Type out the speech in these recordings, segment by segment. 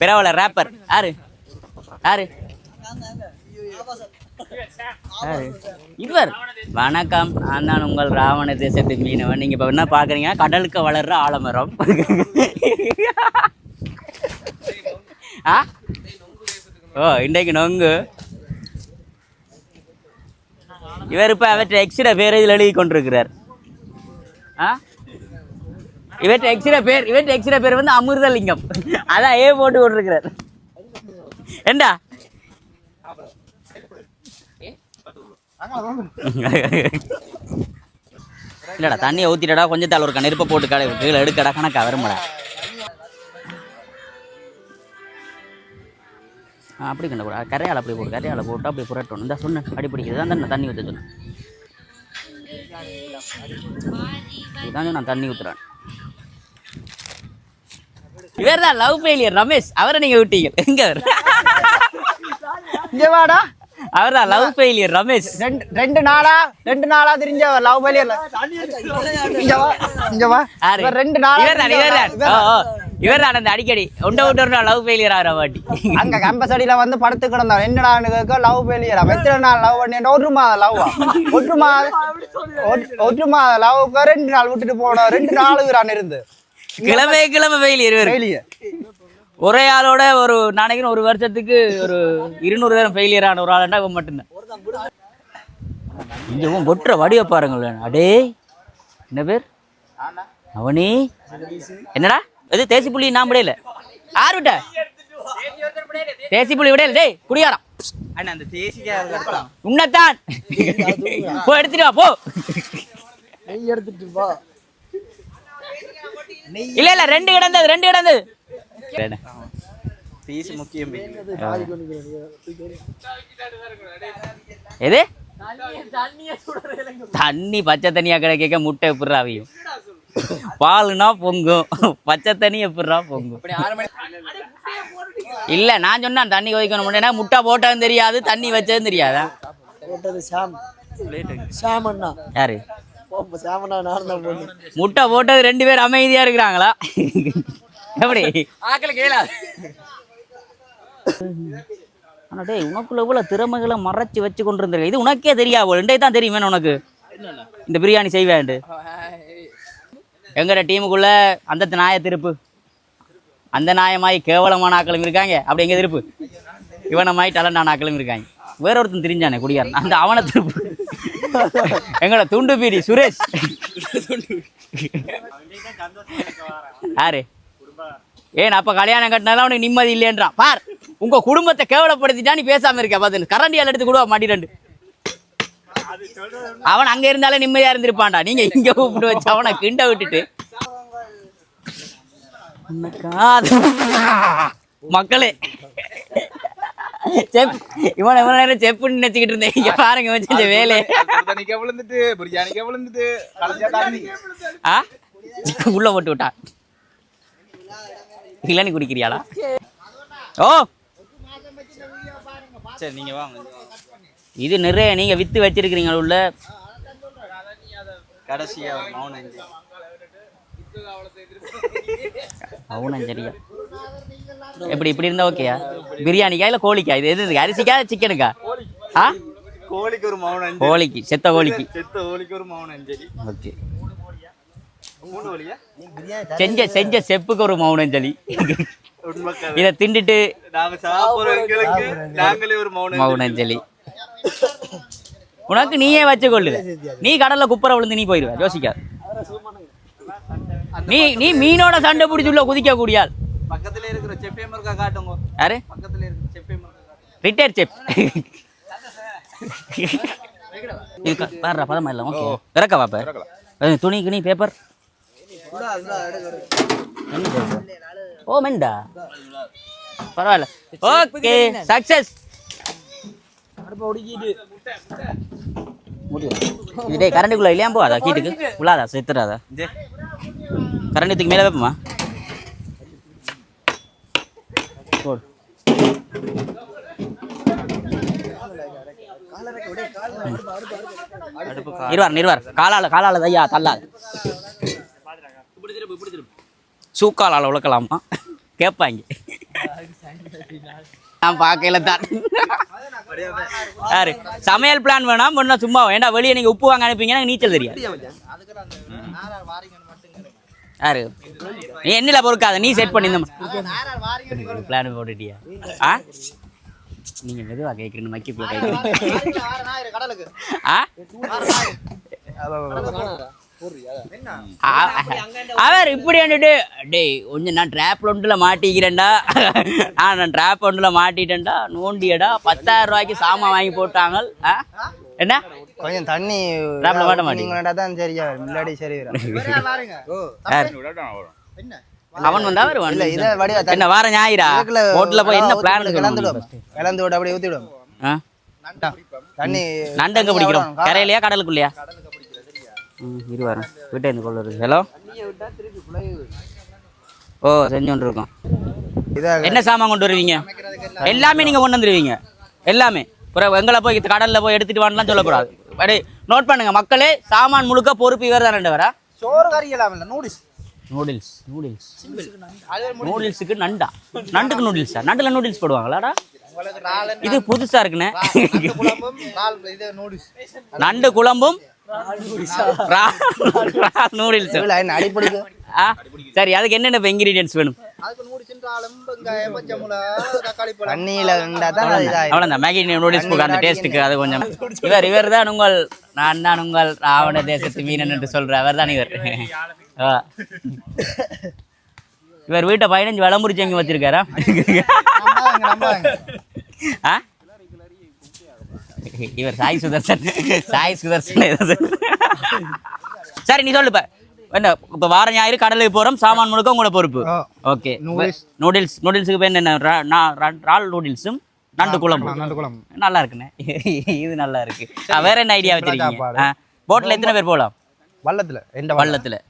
பிரபல ரேப்பர் யாரு யாரு இவர். வணக்கம், நான் தான் உங்கள் ராவண தேசத்து மீனவன். நீங்க இப்ப என்ன பாக்குறீங்க? கடலுக்கு வளர்ற ஆலமரம். ஓ, இன்றைக்கு நொங்கு. இவர் இப்ப அவற்றை எக்ஸ்ட்ரா பேர் இதில் எழுதி கொண்டிருக்கிறார். இவற்றை எக்ஸ்ட்ரா பேர் வந்து அமிர்தலிங்கம். அதான் ஏ போட்டு கொண்டிருக்கிறார். ஏண்டா இல்லடா, தண்ணியை ஊத்திட்டடா, கொஞ்சம் தாள் ஒரு நெருப்பை போட்டு கடை கீழே எடுக்கடா, கணக்கா வருமாடா. அப்படி கண்டா கரையால் அப்படி போட்டு கரையால் போட்டு அப்படி புரட்டணும். இந்த சொன்னேன் அடி பிடிக்கிறது தான் தண்ணி ஊற்ற சொன்னேன். இதுதான் நான் தண்ணி ஊற்றுறேன். இவர் தான் லவ் ஃபெயிலியர் ரமேஷ். அவரை நீங்க விட்டீங்க. எங்க இங்க வாடா. அவர் தான் லவ் ஃபெயிலியர் ரமேஷ். ரெண்டு நாளா தெரிஞ்ச லவ் ஃபெயிலியர். இவர் தான் அந்த அடிக்கடி ஒன்ற லவ் ஃபெயிலியர் ஆகிற வாட்டி அங்க கேம்பஸ் அடியில வந்து படுத்து கிடந்தவன். என்னடான்னு கேட்க லவ் ஃபெயிலியர். எத்தனை நாள் லவ் பண்ணி? ஒரு மாதம் லவ்வா? ஒரு மாதம் லவ்க்கு 2 நாள் விட்டுட்டு போனோம். 2 நாள் இருந்து கிளம்ப ஃபெயிலியர். ஒரே ஆளோட ஒரு நாளைக்கு ஒரு வருஷத்துக்கு ஒரு 200 தரம் ஃபெயிலியர் ஆன ஒரு ஆளுண்டா இவன் மட்டும்தான். இங்க ஒட்டுற வடிவ பாருங்களேன். அடே என்ன பேர் அவனி? என்னடா இது தேசி புள்ளி? நான் விடையில யார் விட்ட? தேசி புள்ளி விடையில. டேய் குடியாரம் உன்னத்தான் போ, எடுத்துட்டு வா போ. இல்ல 2 கிடந்தது. எது தண்ணி? பச்சை தண்ணியா கிடைக்க முட்டை எப்படிரா அவியும்? பாலுனா பொங்கும், பச்சை தண்ணி எப்படிரா பொங்கும்? இல்ல நான் சொன்னா தண்ணி கொதிக்கணும். முட்டை போட்டதும் தெரியாது, தண்ணி வச்சதும் தெரியாதா? யாரு முட்டை போட்டது? 2 பேர் அமைதியா இருக்கிறாங்களா? எப்படி டேய், உனக்குள்ள இவ்வளவு திறமைகளை மறைச்சு வச்சு கொண்டு இருந்திருக்க. இது உனக்கே தெரியாது. ரெண்டே தான் தெரியுமே உனக்கு இந்த பிரியாணி செய்வேன். எங்கட டீமுக்குள்ள அந்த நாய திருப்பு, அந்த நாயமாய் கேவலமான ஆக்களும் இருக்காங்க. அப்படி எங்க திருப்பு இவனமாய் டலண்டான ஆக்களும் இருக்காங்க. வேற ஒருத்தன் தெரிஞ்சானே குடியாரன், அந்த அவனை திருப்பு. எங்கட துண்டு பீடி சுரேஷ். யாரு? ஏன் அப்ப கல்யாணம் கட்டினாலும் அவனுக்கு நிம்மதி இல்லைன்றான். பார், உங்க குடும்பத்தை கேவலப்படுத்திட்டா நீ பேசாம இருக்க. பாத்து கரண்டியால் எடுத்து கொடுவா மாட்டி 2. அவன் அங்க இருந்தாலே நிம்மதியா இருந்திருப்பான்டா. நீங்க இங்க கூப்பிட்டு வச்சு அவனை கிண்ட விட்டுட்டு மக்களே இவன் நேரம் செப்புன்னு நினைச்சுக்கிட்டு இருந்தேன். இங்க பாருங்க வச்சு வேலையை உள்ள போட்டு விட்டான். இளநீ குடிக்கிறியாளா? ஓ சரி, நீங்க வாங்க. இது நிறைய நீங்க வித்து வச்சிருக்கிறீங்க உள்ள. கடைசியா மௌனஞ்சரியா எப்படி இப்படி இருந்தா ஓகேயா? பிரியாணிக்கா இல்ல கோழிக்கா? இது எது? அரிசிக்கா சிக்கனுக்கா? கோழிக்கு ஒரு மௌனம். கோழிக்கு செத்த கோழிக்கு ஒரு மௌனஞ்சலி. ஓகே, செஞ்ச செப்புக்கு ஒரு மௌனஞ்சலி. இத திண்டுட்டு மௌனஞ்சலி. உனக்கு நீயே வச்சு கொள்ளு. நீ கடல்ல குப்பரை விழுந்து நீ போயிடுவ. யோசிக்க. நீ மீனோட சண்டை பிடிச்சி உள்ள குதிக்க கூடியால். பக்கத்துல இருக்கிற செப்பே மர்க்கா காட்டுங்க. யாரு? பக்கத்துல இருக்கிற செப்பே மர்க்கா. ரிட்டையர்ட் செப். இது பாருடா, பதமா இல்ல. ஓகே, இறக்க பாப்ப. துணி கிணி பேப்பர். ஓ மெண்டா, பரவாயில்ல. Okay, success. இதே கரண்டிக்குள்ள இல்லையா போதா? கீட்டுக்கு உள்ளாதா? செத்துறாதா? கரண்டிக்கு மேலே வைப்போமா? நிறுவார் காலால தையா தள்ளாது. சூக்காலால் உழக்கலாமா கேட்பாங்க. நான் பார்க்கல தான். யாரு சமையல் பிளான் வேணாம் ஒன்றும் சும்மா ஏன்டா வெளியே நீங்கள் உப்பு வாங்க அனுப்பிங்கன்னா நீச்சல் தெரியாது. யாரு நீ என்னல பொறுக்காத நீ செட் பண்ணி பிளான் போட்டுட்டியா? ஆ நீங்கள் மெதுவாக கேட்குறீங்க மக்கி போய் அவர் இப்படி வந்துட்டு டேய் கொஞ்சம் நான் ட்ராப் ஒன்றில் மாட்டிக்கிறேன்டா நான் ட்ராப் ஒன்றில் மாட்டிட்டேன்டா நோண்டியடா 10,000 ரூபாய்க்கு சாமான் வாங்கி போட்டாங்க. என்ன கொஞ்சம் தண்ணி ட்ராப்ல மாட்ட மாட்டீங்க தான் சரியா முன்னாடி சரி அவன் வந்தா என்ன வார ஞாயிறா ஹோட்டல்ல போய் என்ன பிளான் கலந்து விட அப்படியே ஊத்தி விடும். தண்ணி நண்டு எங்க பிடிக்கிறோம் கரையிலையா கடலுக்குள்ளையா? இருவாரம் வீட்டை இருந்து கொள்ள இருக்கு. ஹலோ ஓ செஞ்சு கொண்டு இருக்கோம். என்ன சாமான் கொண்டு வருவீங்க? எல்லாமே நீங்க கொண்டு வந்துருவீங்க எல்லாமே. அப்புறம் எங்களை போய் கடல்ல போய் எடுத்துட்டு வாங்கலாம் சொல்லக்கூடாது. அப்படியே நோட் பண்ணுங்க மக்களே, சாமான் முழுக்க பொறுப்பு இவர் தான். வரா சோறு கறியலாம் நூடுல்ஸ் நூடுல்ஸ் நூடுல்ஸ் நூடுல்ஸுக்கு நண்டா? நண்டுக்கு நூடுல்ஸா? நண்டுல நூடுல்ஸ் போடுவாங்களாடா? இது புதுசா இருக்குண்ணே. நண்டு குழம்பும் நூடுல்ஸ் சரி. அதுக்கு என்னென்ன இன்கிரீடியன்ஸ் வேணும்? அவ்வளோதான் மேகி நூடுல்ஸ் போக அந்த டேஸ்ட்டுக்கு அது கொஞ்சம். இவர் தான் உங்கள், நான் தான் உங்கள் ராவண தேசத்து மீனன் என்று சொல்ற அவர் தான் இவர். இவர் வீட்டை 15 விளம்புரிச்சு எங்க வச்சிருக்காரா? இவர் சாய் சுதர்சன். சாய் சுதர்சன் சரி நீ சொல்லுப்ப என்ன இப்போ வார ஞாயிறு கடலுக்கு போகிறோம், சாமான் முழுக்க உங்களோட பொறுப்பு. ஓகே நூடுல்ஸுக்கு பேர் என்ன? ரால் நூடுல்ஸும் நண்டு குழம்பு. நல்லா இருக்குண்ணே, இது நல்லா இருக்கு. வேற என்ன ஐடியா வச்சிருக்கீங்க? போட்டில் எத்தனை பேர் போகலாம்? வள்ளத்தில்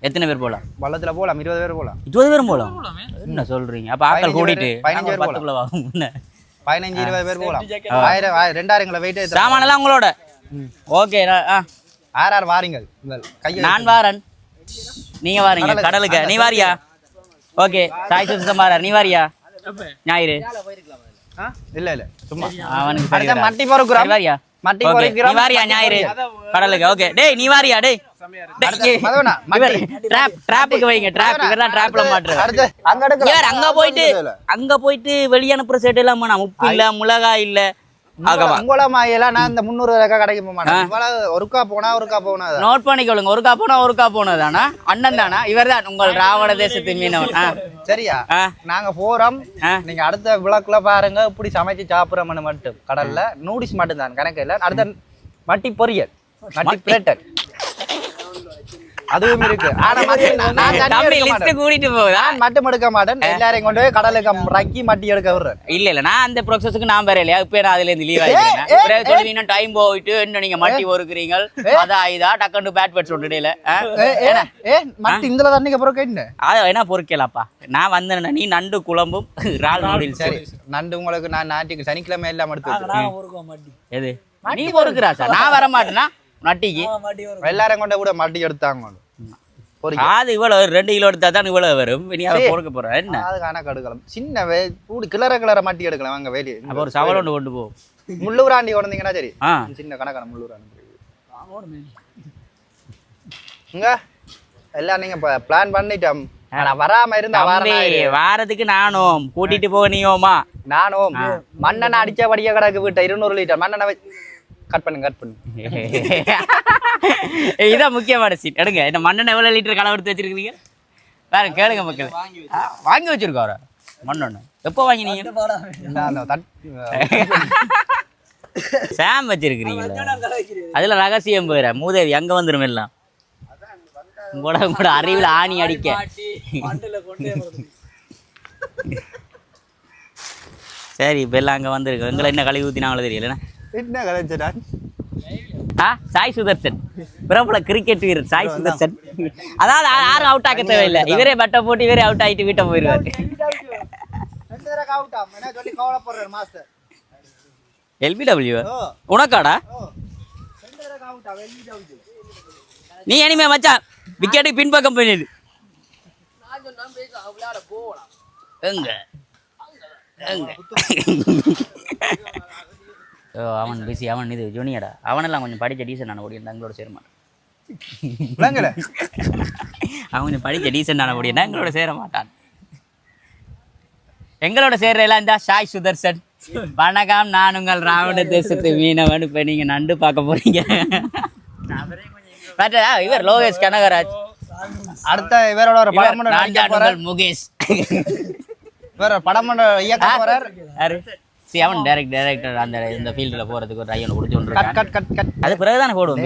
எத்தனை பேர் போகலாம்? வள்ளத்தில் போகலாம் 20 பேர் போகலாம். 20 பேரும் போகலாம்? என்ன சொல்றீங்க? அப்போ ஆக்கள் கூட்டிட்டு 15 பேர் ஆகும். 15-20 பேர் போகலாம். 2000 வெயிட் சாமானெல்லாம் உங்களோட. ஓகே யார் வாரீங்கள்? நான் வாரன், நீங்க வாரீங்க கடலுக்கு. நீ வாரியா? ஓகே சாய் சுத்தம் வாரார், நீ வாரியா? ஞாயிறு இல்ல இல்ல சும்மா அவனுக்கு மட்டி பொறுக்குறோம். வாரியா? மட்டி பொறுக்குறோம். நீ வாரியா ஞாயிறு கடலுக்கு? ஓகே டேய் நீ வாரியா? டேய் டிராப்புக்கு வைங்க. டிராப் இவர்தான் டிராப்ல மாட்டுறாரு. அங்க போயிட்டு வெளிய அனுப்புற சேட் எல்லாம் வேணாம். உப்பு இல்ல, மிளகாய் இல்ல. நான் இந்த 300 கடைக்கு போக மாட்டேன். ஒருக்கா போனா நோட் பண்ணிக்கொள்ளுங்க. ஒருக்கா போனதானா அண்ணன் தானா? இவர் தான் உங்கள் ராவண தேசத்து மீனவன். சரியா? நாங்க போறோம். நீங்க அடுத்த விளக்குல பாருங்க இப்படி சமைச்சு சாப்பிடுறோம்னு மட்டும். கடல்ல நூடிஸ் மட்டும் தான் கணக்கு இல்ல. அடுத்த மட்டி பொரியல், மட்டி பிரட்டல் அதுவும் இருக்கு. கூட்டிட்டு போகுதான் மட்டும் எடுக்க மாட்டேன். எல்லாரையும் கொண்டு போய் கடலுக்கு ரக்கி மட்டி எடுக்க விடுறேன். இல்ல நான் அந்த ப்ராசஸ்க்கு நான் வேற இல்லையா? இப்ப நான் அதுல இருந்து லீவ் ஆயிடுறேன். டைம் போயிட்டு என்ன நீங்க மட்டி ஒருக்குறீங்க இதா டக்குன்னு பேட் பேட் சொல்லிடல மட்டி இந்த தண்ணிக்கு பொறுக்க அதை என்ன பொறுக்கலாப்பா. நான் வந்தேன். நீ நண்டு குழம்பும் ரால் நூடுல்ஸ். சரி நண்டு உங்களுக்கு நான் ஞாயிற்றுக்கு சனிக்கிழமை எல்லாம் எடுத்து எது நீ பொறுக்குறா சார்? நான் வர மாட்டேன்னா நட்டிக்கு எல்லாரும் கொண்ட கூட மட்டி எடுத்தாங்க. அது இவ்வளவு 2 கிலோ எடுத்தா தான் இவ்வளவு வரும். நீ அதை பொறுக்க போற என்ன? அது கணக்கு எடுக்கலாம். சின்ன கூடி கிளற மட்டி எடுக்கலாம். அங்க வெளியே அப்ப ஒரு சவல் ஒன்று கொண்டு போ. முள்ளூராண்டி கொண்டீங்கன்னா சரி. சின்ன கணக்கான முள்ளூராண்டி இங்க எல்லாம் நீங்க பிளான் பண்ணிட்டோம். வராம இருந்தா வாரத்துக்கு நானும் கூட்டிட்டு போக நீயோமா? நானும் மண்ணெண்ணெய் அடிச்சபடியா கிடக்கு வீட்டை 200 லிட்டர் மண்ணெண்ணெய் கட் பண்ணு. இதான் முக்கியமான சீன். எடுங்க. இந்த மண்ணெண்ணெய் எவ்வளவு லிட்டர் களவு எடுத்து வச்சிருக்கீங்க பாருங்க. கேளுங்க மக்கள். வாங்கி வச்சிருக்கோம் மண்ணெண்ணெய். எப்போ வாங்கினீங்க? சாம் வச்சிருக்கிறீங்க. அதுல ரகசியம் போயிற மூதேவி அங்க வந்துடும் எல்லாம். உங்களோட அறிவில் ஆணி அடிக்க. சரி இப்ப எல்லாம் அங்க வந்திருக்கு. எங்களை என்ன கழுவி ஊத்தினாங்களோ தெரியல. என்ன கலைச்சடா? சாய் சுதர்சன் பிரபல கிரிக்கெட் வீரர் சாய் சுதர்சன். அதாவது யாரும் அவுட் ஆக்க தேவையில்லை. இவரே பட்டை போட்டு இவரே அவுட் ஆகிட்டு வீட்டை போயிடுவாரு. எல்பிடபிள்யூ உனக்காடா? நீ இனிமே மச்சான் விக்கெட்டுக்கு பின்பக்கம் போயிடு. எங்க அவன் பிஸி, அவன் இது ஜூனியரா, அவனெல்லாம் கொஞ்சம் படித்த டீசெண்டான ஓடி எங்களோட சேர மாட்டான். அவன் கொஞ்சம் படித்த டீசெண்டான ஓடி எங்களோட சேர மாட்டான். எங்களோட சேர்றெல்லாம் இந்த ஷாய் சுதர்சன். வணக்கம், நான் உங்கள் ராவண தேசத்து மீனவன். இப்போ நீங்கள் நண்டு பார்க்க போறீங்க. இவர் லோகேஷ் கனகராஜ். அடுத்த இவரோட ஒரு படம் முகேஷ். இவர் படம் இயக்க போறார். அவன் டைரக்டர் அந்த இந்த ஃபீல்டில் போகிறதுக்கு ஒரு ஐயனை கொடுத்து ஒன்று அது பிறகுதானே போடுவோம்.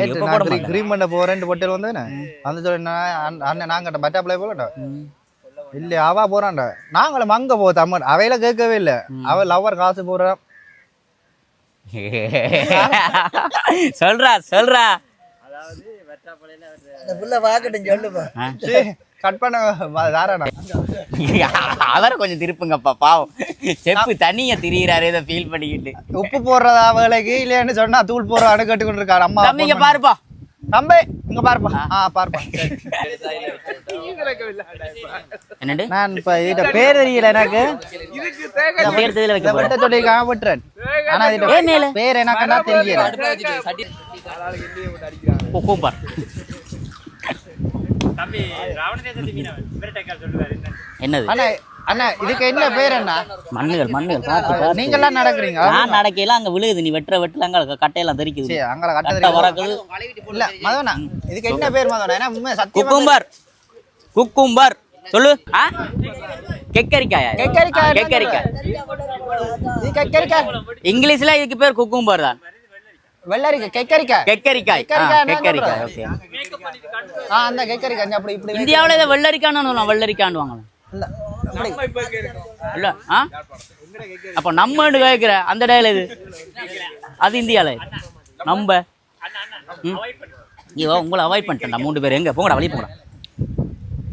கிரீம் பண்ண போறேன்னு போட்டு வந்தேன் வந்து சொல்லி அண்ணன் நாங்கிட்ட பட்டா பிள்ளை போலட்டா இல்ல அவா போறான்டா. நாங்களும் அங்க போ தமிழ் அவையில கேட்கவே இல்லை. அவ லவ்வர் காசு போறான் சொல்றா கட் பண்ண அவரை கொஞ்சம் திருப்புங்கப்பா, பாவம் செப்பு தண்ணிய திரியிறாரு, இதை ஃபீல் பண்ணிக்கிட்டு. உப்பு போடுறதா வேலைக்கு இல்லைன்னு சொன்னா தூள் போடுறான்னு கேட்டுக்கொண்டு இருக்காரு. அம்மா தம்பிங்க பாருப்பா, தம்பி இங்க பாருப்பா. பாருப்பா. என்னண்டு நான் இப்ப இத பேர் தெரியல எனக்கு. சொல்லிருக்காங்க விட்டுறேன். ஆனா இது பேர் எனக்கு தெரியல. கூப்பார் என்னது அண்ணா இதுக்கு என்ன பேர்? என்ன மண்ணுகள் நீங்க எல்லாம் நடக்குறீங்க? நான் நடக்கையில அங்க விழுகுது, நீ வெட்டுல அங்க கட்டையெல்லாம் தெரிக்குது. அங்க கட்டை வரக்குது இல்ல மதவனா. இதுக்கு என்ன பேர் மதவனா? ஏன்னா உண்மை சத்தியம் குக்கும்பர் சொல்லு. கெக்கரிக்காயா? கெக்கரிக்காய். இங்கிலீஷ்ல இதுக்கு பேர் குக்கும்பர் தான். வெள்ளரிக்காய். கெக்கரிக்காய். ஓகே. அந்த கெக்கரிக்காய் அப்படி இப்படி இந்தியாவுல இதை வெள்ளரிக்கான்னு வெள்ளரிக்கான்னு வாங்கலாம் இல்ல. அப்ப நம்ம கேட்கிற அந்த டயல் இது அது இந்தியால நம்ம உங்களை அவாய்ட் பண்ணிட்டேன். 3 பேர் எங்க போங்கடா, வழி போங்கடா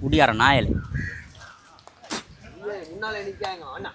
குடியார நாயல். முன்னால நிக்காங்க அண்ணா.